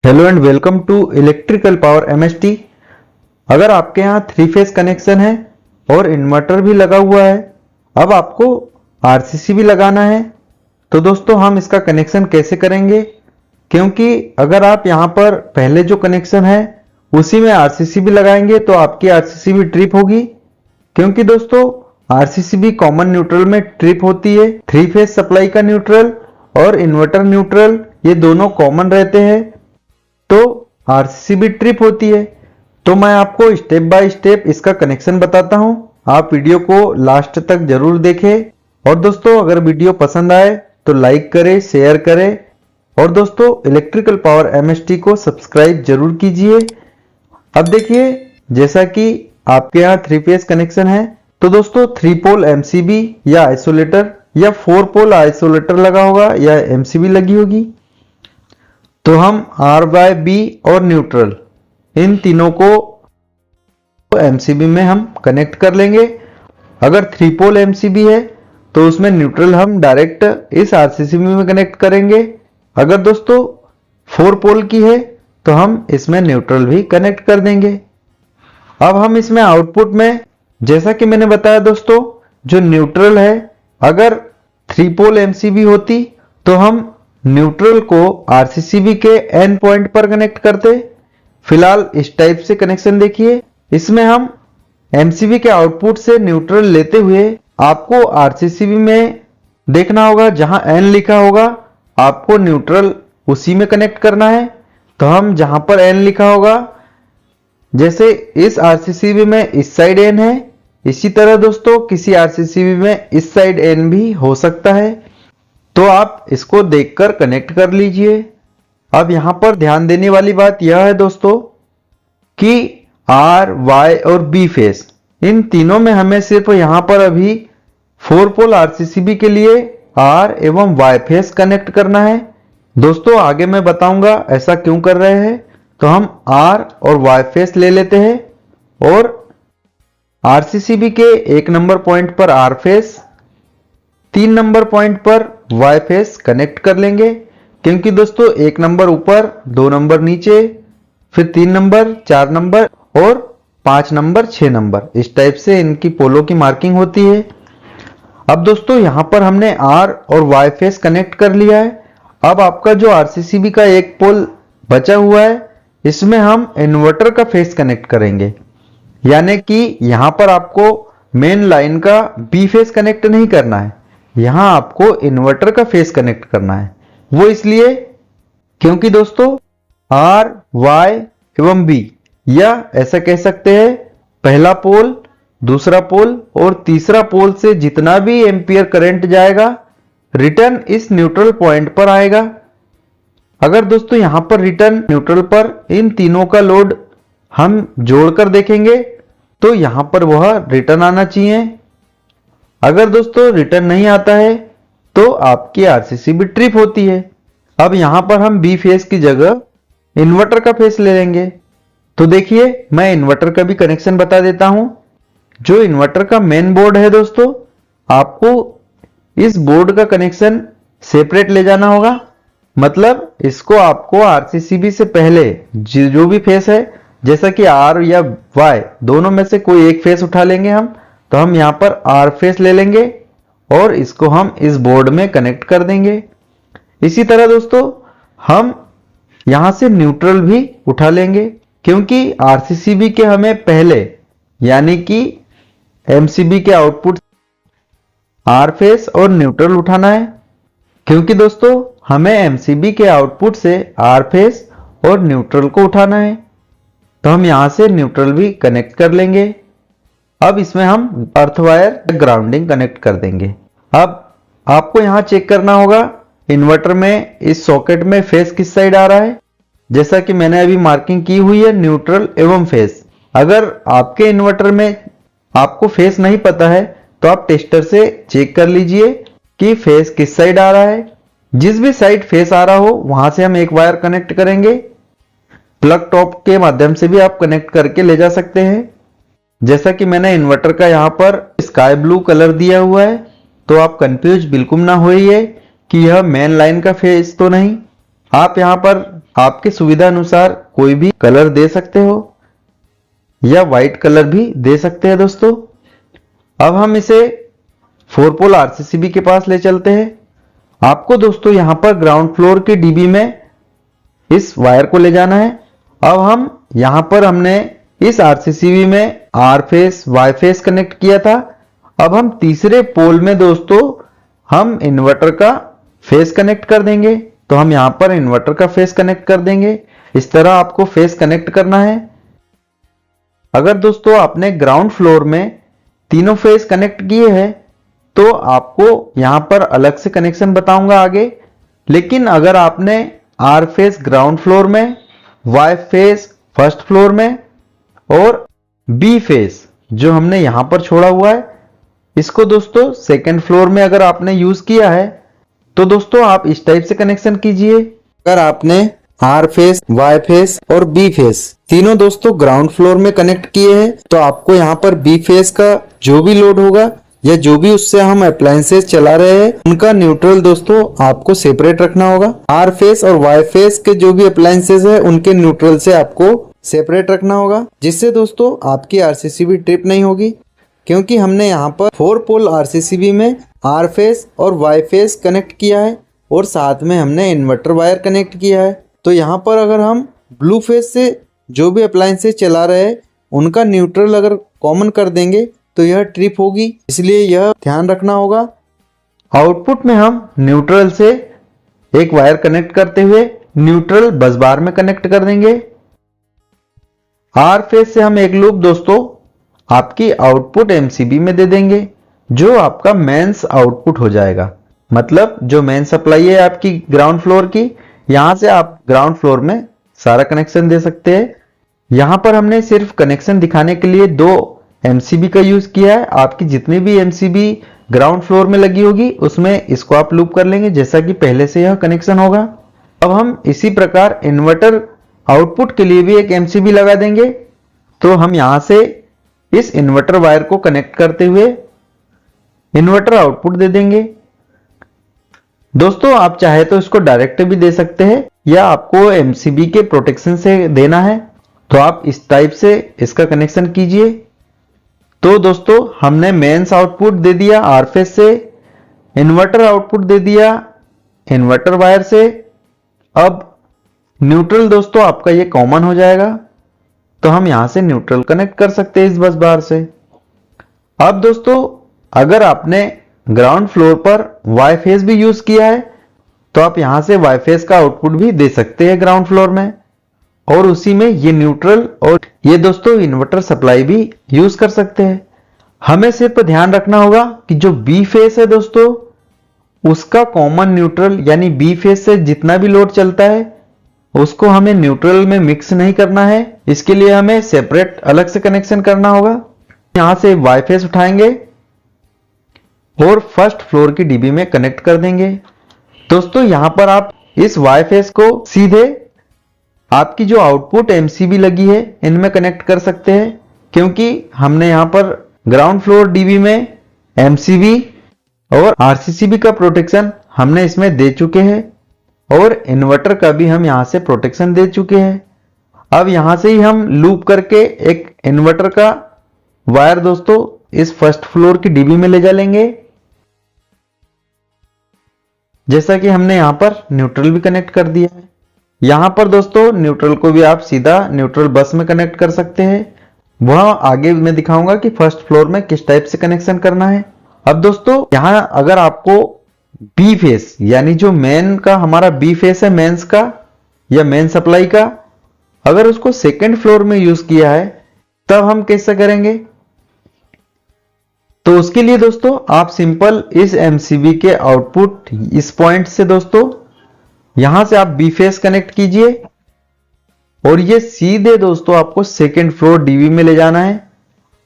Hello and welcome to electrical power MST. अगर आपके यहाँ 3 फेज कनेक्शन है और इन्वर्टर भी लगा हुआ है, अब आपको आरसीसी भी लगाना है। तो दोस्तों हम इसका कनेक्शन कैसे करेंगे, क्योंकि अगर आप यहाँ पर पहले जो कनेक्शन है उसी में आरसीसी भी लगाएंगे तो आपकी आरसीसी भी ट्रिप होगी। क्योंकि दोस्तों आरसीसी भी कॉमन न्यूट्रल में ट्रिप होती है। 3 फेज सप्लाई का न्यूट्रल और इन्वर्टर न्यूट्रल ये दोनों कॉमन रहते हैं, तो आरसीसी भी ट्रिप होती है। तो मैं आपको स्टेप बाय स्टेप इसका कनेक्शन बताता हूं, आप वीडियो को लास्ट तक जरूर देखें। और दोस्तों अगर वीडियो पसंद आए तो लाइक करें, शेयर करें और दोस्तों इलेक्ट्रिकल पावर एमएसटी को सब्सक्राइब जरूर कीजिए। अब देखिए, जैसा कि आपके यहाँ 3 फेज कनेक्शन है तो दोस्तों 3 पोल एमसीबी या आइसोलेटर या 4 पोल आइसोलेटर लगा होगा या एमसीबी लगी होगी। तो हम आर बाय बी और न्यूट्रल इन तीनों को एमसीबी में हम कनेक्ट कर लेंगे। अगर 3 पोल एमसीबी है तो उसमें न्यूट्रल हम डायरेक्ट इस आरसीसी में कनेक्ट करेंगे। अगर दोस्तों 4 पोल की है तो हम इसमें न्यूट्रल भी कनेक्ट कर देंगे। अब हम इसमें आउटपुट में, जैसा कि मैंने बताया दोस्तों, जो न्यूट्रल है, अगर 3 पोल एमसीबी होती तो हम न्यूट्रल को आरसीसीबी के एन पॉइंट पर कनेक्ट करते। फिलहाल इस टाइप से कनेक्शन देखिए, इसमें हम एमसीबी के आउटपुट से न्यूट्रल लेते हुए आपको आरसीसीबी में देखना होगा, जहां एन लिखा होगा आपको न्यूट्रल उसी में कनेक्ट करना है। तो हम जहां पर एन लिखा होगा, जैसे इस आरसीसीबी में इस साइड एन है, इसी तरह दोस्तों किसी आरसीसीबी में इस साइड एन भी हो सकता है। तो आप इसको देखकर कनेक्ट कर लीजिए। अब यहां पर ध्यान देने वाली बात यह है दोस्तों कि आर, वाई और बी फेस इन तीनों में हमें सिर्फ यहां पर अभी 4 पोल आरसीसीबी के लिए आर एवं वाई फेस कनेक्ट करना है। दोस्तों आगे मैं बताऊंगा ऐसा क्यों कर रहे हैं। तो हम आर और वाई फेस ले लेते हैं और आरसीसीबी के 1 नंबर पॉइंट पर आर फेस, 3 नंबर पॉइंट पर वाई फेस कनेक्ट कर लेंगे। क्योंकि दोस्तों 1 नंबर ऊपर, 2 नंबर नीचे, फिर 3 नंबर, 4 नंबर और 5 नंबर, 6 नंबर, इस टाइप से इनकी पोलों की मार्किंग होती है। अब दोस्तों यहां पर हमने आर और वाई फेस कनेक्ट कर लिया है। अब आपका जो आरसीसीबी का एक पोल बचा हुआ है, इसमें हम इन्वर्टर का फेस कनेक्ट करेंगे। यानी कि यहां पर आपको मेन लाइन का बी फेस कनेक्ट नहीं करना है, यहां आपको इन्वर्टर का फेस कनेक्ट करना है। वो इसलिए क्योंकि दोस्तों आर, वाई एवं बी, या ऐसा कह सकते हैं पहला पोल, दूसरा पोल और तीसरा पोल से जितना भी एम्पियर करंट जाएगा रिटर्न इस न्यूट्रल पॉइंट पर आएगा। अगर दोस्तों यहां पर रिटर्न न्यूट्रल पर इन तीनों का लोड हम जोड़कर देखेंगे तो यहां पर वह रिटर्न आना चाहिए। अगर दोस्तों रिटर्न नहीं आता है तो आपकी आरसीसी भी ट्रिप होती है। अब यहां पर हम बी फेस की जगह इन्वर्टर का फेस ले लेंगे। तो देखिए, मैं इन्वर्टर का भी कनेक्शन बता देता हूं। जो इन्वर्टर का मेन बोर्ड है दोस्तों, आपको इस बोर्ड का कनेक्शन सेपरेट ले जाना होगा। मतलब इसको आपको आरसीसीबी से पहले जो भी फेस है, जैसा कि आर या वाई दोनों में से कोई एक फेस उठा लेंगे हम। तो हम यहां पर आर फेस ले लेंगे और इसको हम इस बोर्ड में कनेक्ट कर देंगे। इसी तरह दोस्तों हम यहां से न्यूट्रल भी उठा लेंगे, क्योंकि आरसीसीबी के हमें पहले, यानी कि एमसीबी के आउटपुट आर फेस और न्यूट्रल उठाना है। क्योंकि दोस्तों हमें एमसीबी के आउटपुट से आर फेस और न्यूट्रल को उठाना है। तो हम यहां से न्यूट्रल भी कनेक्ट कर लेंगे। अब इसमें हम अर्थ वायर ग्राउंडिंग कनेक्ट कर देंगे। अब आपको यहां चेक करना होगा इन्वर्टर में इस सॉकेट में फेस किस साइड आ रहा है। जैसा कि मैंने अभी मार्किंग की हुई है न्यूट्रल एवं फेस। अगर आपके इन्वर्टर में आपको फेस नहीं पता है तो आप टेस्टर से चेक कर लीजिए कि फेस किस साइड आ रहा है। जिस भी साइड फेस आ रहा हो वहां से हम एक वायर कनेक्ट करेंगे। प्लग टॉप के माध्यम से भी आप कनेक्ट करके ले जा सकते हैं। जैसा कि मैंने इन्वर्टर का यहाँ पर स्काई ब्लू कलर दिया हुआ है, तो आप कंफ्यूज बिल्कुल ना होइए कि यह मेन लाइन का फेस तो नहीं। आप यहाँ पर आपके सुविधा अनुसार कोई भी कलर दे सकते हो या व्हाइट कलर भी दे सकते हैं दोस्तों। अब हम इसे 4 पोल आरसीसीबी के पास ले चलते हैं। आपको दोस्तों यहां पर ग्राउंड फ्लोर के डीबी में इस वायर को ले जाना है। अब हम यहां पर हमने इस आरसीसीबी में R phase Y phase connect किया था। अब हम तीसरे पोल में दोस्तों हम इन्वर्टर का फेस कनेक्ट कर देंगे। तो हम यहां पर इन्वर्टर का फेस कनेक्ट कर देंगे। इस तरह आपको फेस कनेक्ट करना है। अगर दोस्तों आपने ग्राउंड फ्लोर में तीनों फेस कनेक्ट किए हैं तो आपको यहां पर अलग से कनेक्शन बताऊंगा आगे। लेकिन अगर आपने आर फेस ग्राउंड फ्लोर में, वाई फेस फर्स्ट फ्लोर में और बी फेस जो हमने यहां पर छोड़ा हुआ है इसको दोस्तों सेकंड फ्लोर में अगर आपने यूज किया है तो दोस्तों आप इस टाइप से कनेक्शन कीजिए। अगर आपने आर फेस, वाई फेस और बी फेस तीनों दोस्तों ग्राउंड फ्लोर में कनेक्ट किए हैं तो आपको यहाँ पर बी फेस का जो भी लोड होगा या जो भी उससे हम अप्लायंसेस चला रहे हैं उनका न्यूट्रल दोस्तों आपको सेपरेट रखना होगा। आर फेस और वाई फेस के जो भी अप्लायंसेस है उनके न्यूट्रल से आपको सेपरेट रखना होगा, जिससे दोस्तों आपकी आरसीसीबी ट्रिप नहीं होगी। क्योंकि हमने यहाँ पर 4 पोल आरसीसीबी में आर फेस और वाई फेस कनेक्ट किया है और साथ में हमने इन्वर्टर वायर कनेक्ट किया है। तो यहाँ पर अगर हम ब्लू फेस से जो भी अप्लायंसेस चला रहे हैं उनका न्यूट्रल अगर कॉमन कर देंगे तो यह ट्रिप होगी, इसलिए यह ध्यान रखना होगा। आउटपुट में हम न्यूट्रल से एक वायर कनेक्ट करते हुए न्यूट्रल बस बार में कनेक्ट कर देंगे। आर फेस से हम एक लूप दोस्तों आपकी आउटपुट एमसीबी में दे देंगे जो आपका मेंस आउटपुट हो जाएगा। मतलब जो मेन सप्लाई है आपकी ग्राउंड फ्लोर की, यहां से आप ग्राउंड फ्लोर में सारा कनेक्शन दे सकते हैं। यहां पर हमने सिर्फ कनेक्शन दिखाने के लिए 2 एमसीबी का यूज किया है। आपकी जितनी भी एमसीबी ग्राउंड फ्लोर में लगी होगी उसमें इसको आप लूप कर लेंगे जैसा कि पहले से यह कनेक्शन होगा। अब हम इसी प्रकार इन्वर्टर आउटपुट के लिए भी एक एमसीबी लगा देंगे। तो हम यहां से इस इन्वर्टर वायर को कनेक्ट करते हुए इन्वर्टर आउटपुट दे देंगे। दोस्तों आप चाहे तो इसको डायरेक्ट भी दे सकते हैं या आपको एमसीबी के प्रोटेक्शन से देना है तो आप इस टाइप से इसका कनेक्शन कीजिए। तो दोस्तों हमने मेंस आउटपुट दे दिया आर फेस से, इन्वर्टर आउटपुट दे दिया इन्वर्टर वायर से। अब न्यूट्रल दोस्तों आपका ये कॉमन हो जाएगा तो हम यहां से न्यूट्रल कनेक्ट कर सकते हैं इस बस बार से। अब दोस्तों अगर आपने ग्राउंड फ्लोर पर वाई फेस भी यूज किया है तो आप यहां से वाई फेस का आउटपुट भी दे सकते हैं ग्राउंड फ्लोर में और उसी में ये न्यूट्रल और ये दोस्तों इन्वर्टर सप्लाई भी यूज कर सकते हैं। हमें सिर्फ ध्यान रखना होगा कि जो बी फेस है दोस्तों उसका कॉमन न्यूट्रल यानी बी फेस से जितना भी लोड चलता है उसको हमें न्यूट्रल में मिक्स नहीं करना है। इसके लिए हमें सेपरेट अलग से कनेक्शन करना होगा। यहां से वाई फेस उठाएंगे और फर्स्ट फ्लोर की डीबी में कनेक्ट कर देंगे। दोस्तों यहां पर आप इस वाई फेस को सीधे आपकी जो आउटपुट एमसीबी लगी है इनमें कनेक्ट कर सकते हैं, क्योंकि हमने यहां पर ग्राउंड फ्लोर डीबी में एमसीबी और आरसीसीबी का प्रोटेक्शन हमने इसमें दे चुके हैं और इन्वर्टर का भी हम यहां से प्रोटेक्शन दे चुके हैं। अब यहां से ही हम लूप करके एक इन्वर्टर का वायर दोस्तों इस फर्स्ट फ्लोर की डीबी में ले जा लेंगे। जैसा कि हमने यहां पर न्यूट्रल भी कनेक्ट कर दिया है। यहां पर दोस्तों न्यूट्रल को भी आप सीधा न्यूट्रल बस में कनेक्ट कर सकते हैं। वह आगे मैं दिखाऊंगा कि फर्स्ट फ्लोर में किस टाइप से कनेक्शन करना है। अब दोस्तों यहां अगर आपको बी फेस यानी जो मेन का हमारा बी फेस है मेंस का या मेन सप्लाई का, अगर उसको सेकंड फ्लोर में यूज किया है तब हम कैसे करेंगे। तो उसके लिए दोस्तों आप सिंपल इस एमसीबी के आउटपुट इस पॉइंट से दोस्तों यहां से आप बी फेस कनेक्ट कीजिए और ये सीधे दोस्तों आपको सेकंड फ्लोर डीबी में ले जाना है।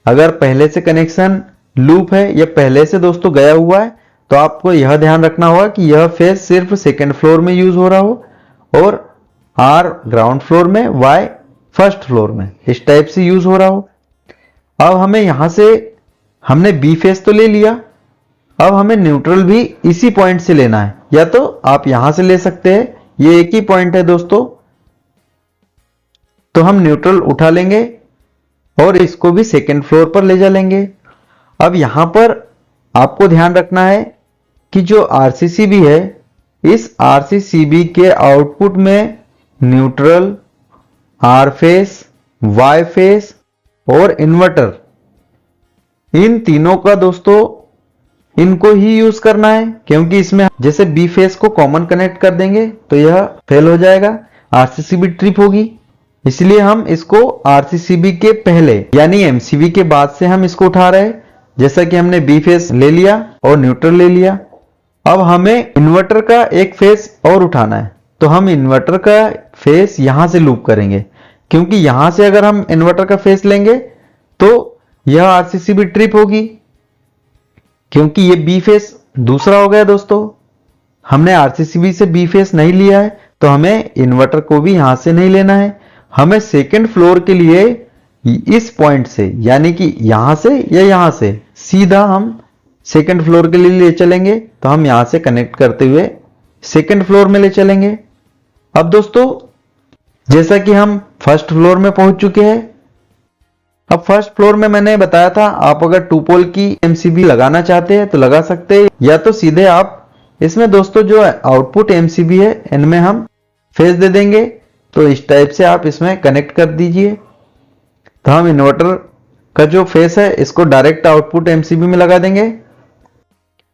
अगर पहले से कनेक्शन लूप है या पहले से दोस्तों गया हुआ है तो आपको यह ध्यान रखना होगा कि यह फेस सिर्फ सेकंड फ्लोर में यूज हो रहा हो और आर ग्राउंड फ्लोर में, वाई फर्स्ट फ्लोर में, इस टाइप से यूज हो रहा हो। अब हमें यहां से हमने बी फेस तो ले लिया, अब हमें न्यूट्रल भी इसी पॉइंट से लेना है, या तो आप यहां से ले सकते हैं, ये एक ही पॉइंट है दोस्तों, तो हम न्यूट्रल उठा लेंगे और इसको भी सेकेंड फ्लोर पर ले चलेंगे। अब यहां पर आपको ध्यान रखना है कि जो आरसीसीबी है, इस आरसीसीबी के आउटपुट में neutral, R phase, Y phase और इन्वर्टर, इन तीनों का दोस्तों इनको ही यूज करना है, क्योंकि इसमें जैसे बी फेस को कॉमन कनेक्ट कर देंगे तो यह फेल हो जाएगा, आरसीसीबी ट्रिप होगी। इसलिए हम इसको आरसीसीबी के पहले यानी एमसीबी के बाद से हम इसको उठा रहे हैं। जैसा कि हमने बी फेस ले लिया और न्यूट्रल ले लिया। अब हमें इन्वर्टर का एक फेस और उठाना है, तो हम इन्वर्टर का फेस यहां से लूप करेंगे, क्योंकि यहां से अगर हम इन्वर्टर का फेस लेंगे तो यह आरसीसीबी ट्रिप होगी, क्योंकि ये बी फेस दूसरा हो गया दोस्तों। हमने आरसीसीबी से बी फेस नहीं लिया है, तो हमें इन्वर्टर को भी यहां से नहीं लेना है। हमें सेकेंड फ्लोर के लिए इस पॉइंट से यानी कि यहां से या यहां से सीधा हम सेकेंड फ्लोर के लिए ले चलेंगे। तो हम यहां से कनेक्ट करते हुए सेकेंड फ्लोर में ले चलेंगे। अब दोस्तों जैसा कि हम फर्स्ट फ्लोर में पहुंच चुके हैं, अब फर्स्ट फ्लोर में मैंने बताया था आप अगर 2 पोल की एमसीबी लगाना चाहते हैं तो लगा सकते हैं, या तो सीधे आप इसमें दोस्तों जो आउटपुट एमसीबी है इनमें हम फेस दे देंगे। तो इस टाइप से आप इसमें कनेक्ट कर दीजिए। तो हम इन्वर्टर का जो फेस है इसको डायरेक्ट आउटपुट एमसीबी में लगा देंगे,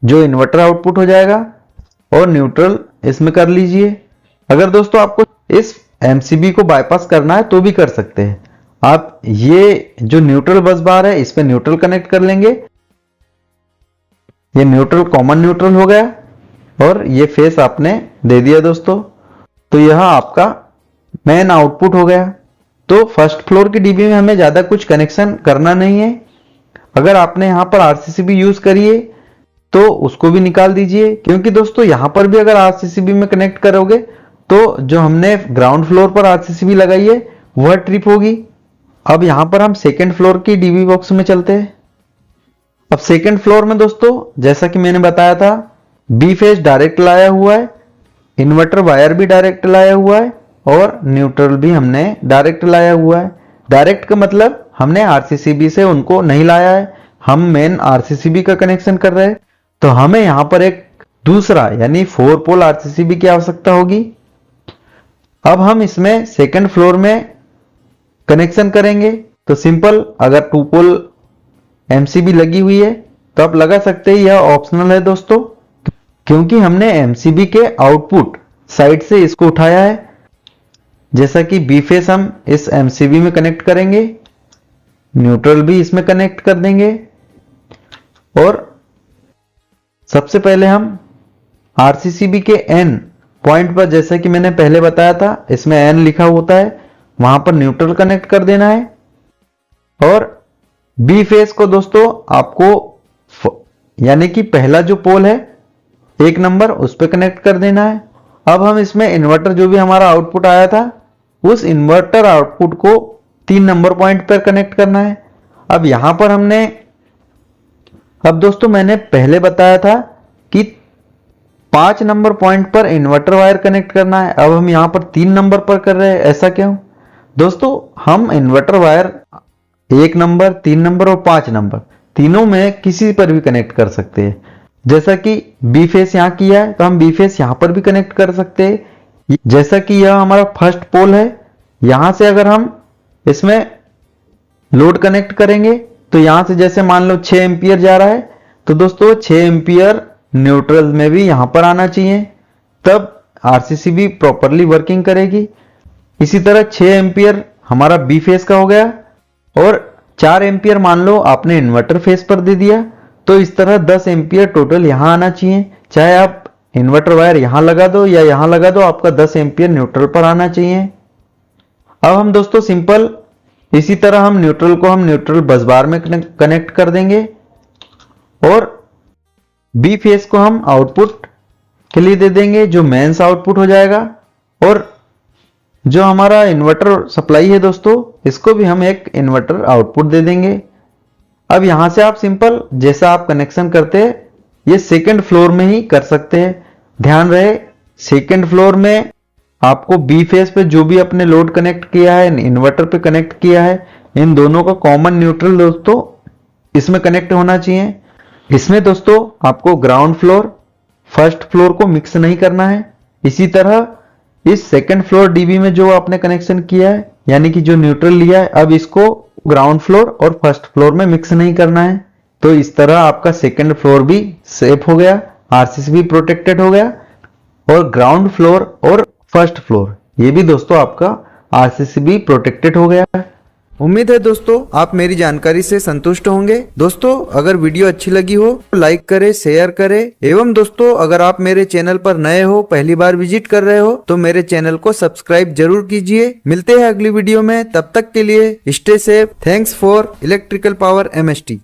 जो इन्वर्टर आउटपुट हो जाएगा, और न्यूट्रल इसमें कर लीजिए। अगर दोस्तों आपको इस एमसीबी को बाईपास करना है तो भी कर सकते हैं। आप ये जो न्यूट्रल बस बार है इस पे न्यूट्रल कनेक्ट कर लेंगे। ये न्यूट्रल कॉमन न्यूट्रल हो गया और ये फेस आपने दे दिया दोस्तों। तो यह आपका मेन आउटपुट हो गया। तो फर्स्ट फ्लोर की डीबी में हमें ज्यादा कुछ कनेक्शन करना नहीं है। अगर आपने यहां पर आरसीसीबी यूज करी है तो उसको भी निकाल दीजिए, क्योंकि दोस्तों यहां पर भी अगर आरसीसीबी में कनेक्ट करोगे तो जो हमने ग्राउंड फ्लोर पर आरसीसीबी लगाई है वह ट्रिप होगी। अब यहां पर हम सेकेंड फ्लोर की डीबी बॉक्स में चलते हैं। अब सेकेंड फ्लोर में दोस्तों जैसा कि मैंने बताया था, बी फेस डायरेक्ट लाया हुआ है, इन्वर्टर वायर भी डायरेक्ट लाया हुआ है और न्यूट्रल भी हमने डायरेक्ट लाया हुआ है। डायरेक्ट का मतलब हमने आरसीसीबी से उनको नहीं लाया है, हम मेन आरसीसीबी का कनेक्शन कर रहे हैं। तो हमें यहां पर एक दूसरा यानी 4 पोल आरसीसीबी की आवश्यकता होगी। अब हम इसमें सेकेंड फ्लोर में कनेक्शन करेंगे। तो सिंपल, अगर 2 पोल एमसीबी लगी हुई है तो आप लगा सकते हैं, यह ऑप्शनल है दोस्तों, क्योंकि हमने एमसीबी के आउटपुट साइड से इसको उठाया है। जैसा कि बी फेस हम इस एमसीबी में कनेक्ट करेंगे, न्यूट्रल भी इसमें कनेक्ट कर देंगे, और सबसे पहले हम आरसीसीबी के एन पॉइंट पर, जैसा कि मैंने पहले बताया था इसमें एन लिखा होता है, वहां पर न्यूट्रल कनेक्ट कर देना है। और बी फेस को दोस्तों आपको यानी कि पहला जो पोल है 1 नंबर उस पर कनेक्ट कर देना है। अब हम इसमें इन्वर्टर जो भी हमारा आउटपुट आया था उस इन्वर्टर आउटपुट को 3 नंबर पॉइंट पर कनेक्ट करना है। अब यहां पर हमने, अब दोस्तों मैंने पहले बताया था कि 5 नंबर पॉइंट पर इन्वर्टर वायर कनेक्ट करना है, अब हम यहां पर 3 नंबर पर कर रहे हैं। ऐसा क्यों दोस्तों? हम इन्वर्टर वायर 1 नंबर, 3 नंबर और 5 नंबर तीनों में किसी पर भी कनेक्ट कर सकते हैं। जैसा कि बी फेस यहां किया है तो हम बी फेस यहां पर भी कनेक्ट कर सकते हैं। जैसा कि यह हमारा फर्स्ट पोल है, यहां से अगर हम इसमें लोड कनेक्ट करेंगे तो यहां से जैसे मान लो 6 एम्पियर जा रहा है, तो दोस्तों 6 एम्पियर न्यूट्रल में भी यहां पर आना चाहिए, तब आरसीसीबी प्रॉपरली वर्किंग करेगी। इसी तरह 6 एम्पियर हमारा बी फेस का हो गया और 4 एम्पियर मान लो आपने इन्वर्टर फेस पर दे दिया, तो इस तरह 10 एम्पियर टोटल यहां आना चाहिए। चाहे आप इन्वर्टर वायर यहां लगा दो या यहां लगा दो, आपका 10 एम्पियर न्यूट्रल पर आना चाहिए। अब हम दोस्तों सिंपल इसी तरह हम न्यूट्रल को हम न्यूट्रल बस बार में कनेक्ट कर देंगे और बी फेस को हम आउटपुट के लिए दे देंगे, जो मेंस आउटपुट हो जाएगा। और जो हमारा इन्वर्टर सप्लाई है दोस्तों, इसको भी हम एक इन्वर्टर आउटपुट दे देंगे। अब यहां से आप सिंपल जैसा आप कनेक्शन करते हैं ये सेकंड फ्लोर में ही कर सकते हैं। ध्यान रहे सेकंड फ्लोर में आपको बी फेस पे जो भी अपने लोड कनेक्ट किया है, इन्वर्टर पे कनेक्ट किया है, इन दोनों का कॉमन न्यूट्रल दोस्तों इसमें कनेक्ट होना चाहिए। इसमें दोस्तों आपको ग्राउंड फ्लोर फर्स्ट फ्लोर को मिक्स नहीं करना है। इसी तरह इस सेकंड फ्लोर डीबी में जो आपने कनेक्शन किया है, यानी कि जो न्यूट्रल लिया है, अब इसको ग्राउंड फ्लोर और फर्स्ट फ्लोर में मिक्स नहीं करना है। तो इस तरह आपका सेकंड फ्लोर भी सेफ हो गया, आरसीसी भी प्रोटेक्टेड हो गया, और ग्राउंड फ्लोर और फर्स्ट फ्लोर ये भी दोस्तों आपका आरसीसी भी प्रोटेक्टेड हो गया है। उम्मीद है दोस्तों आप मेरी जानकारी से संतुष्ट होंगे। दोस्तों अगर वीडियो अच्छी लगी हो तो लाइक करें, शेयर करें, एवं दोस्तों अगर आप मेरे चैनल पर नए हो, पहली बार विजिट कर रहे हो, तो मेरे चैनल को सब्सक्राइब जरूर कीजिए। मिलते हैं अगली वीडियो में, तब तक के लिए stay safe. Thanks for electrical power MST.